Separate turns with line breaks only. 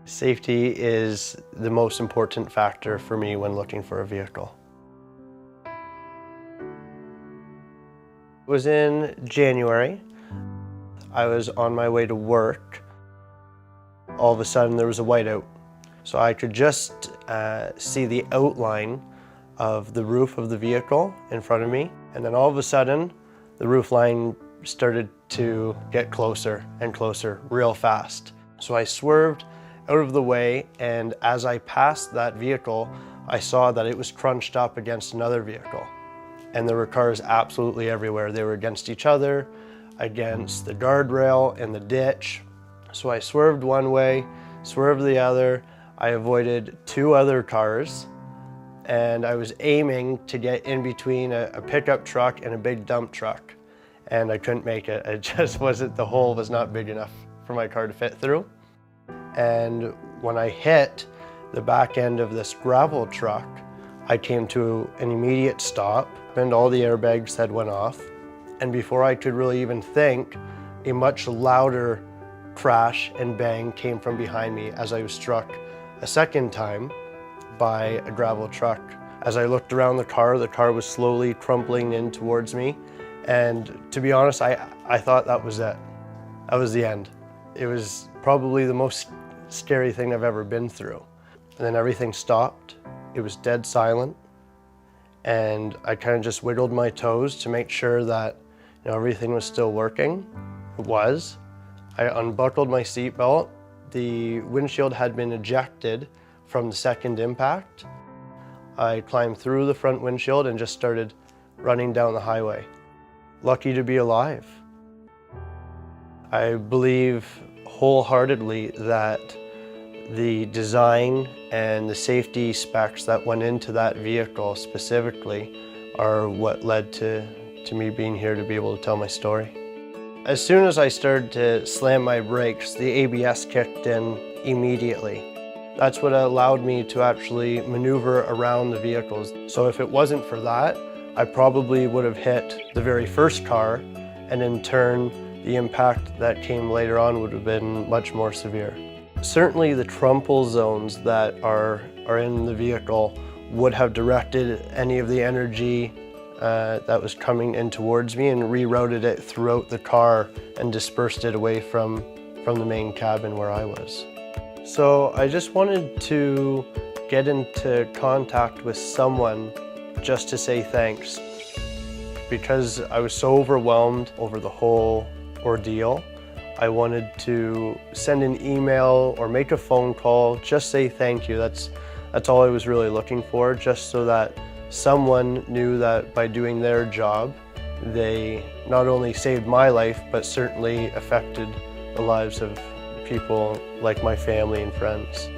Safety is the most important factor for me when looking for a vehicle. It was in January. I was on my way to work. All of a sudden there was a whiteout. So I could just see the outline of the roof of the vehicle in front of me. And then all of a sudden, the roof line started to get closer and closer real fast. So I swerved out of the way, and as I passed that vehicle, I saw that it was crunched up against another vehicle. And there were cars absolutely everywhere. They were against each other, against the guardrail and the ditch. So I swerved one way, swerved the other. I avoided two other cars, and I was aiming to get in between a pickup truck and a big dump truck. And I couldn't make it. It just wasn't, the hole was not big enough for my car to fit through. And when I hit the back end of this gravel truck, I came to an immediate stop, and all the airbags had went off. And before I could really even think, a much louder crash and bang came from behind me as I was struck a second time by a gravel truck. As I looked around the car was slowly crumpling in towards me. And to be honest, I thought that was it. That was the end. It was probably the most scary thing I've ever been through. And then everything stopped. It was dead silent. And I kind of just wiggled my toes to make sure that everything was still working. It was. I unbuckled my seatbelt. The windshield had been ejected from the second impact. I climbed through the front windshield and just started running down the highway. Lucky to be alive. I believe wholeheartedly that the design and the safety specs that went into that vehicle specifically are what led to me being here to be able to tell my story. As soon as I started to slam my brakes, the ABS kicked in immediately. That's what allowed me to actually maneuver around the vehicles. So if it wasn't for that, I probably would have hit the very first car, and in turn, the impact that came later on would have been much more severe. Certainly the crumple zones that are in the vehicle would have directed any of the energy that was coming in towards me and rerouted it throughout the car and dispersed it away from the main cabin where I was. So I just wanted to get into contact with someone just to say thanks. Because I was so overwhelmed over the whole ordeal, I wanted to send an email or make a phone call, just say thank you. That's all I was really looking for, just so that someone knew that by doing their job, they not only saved my life, but certainly affected the lives of people like my family and friends.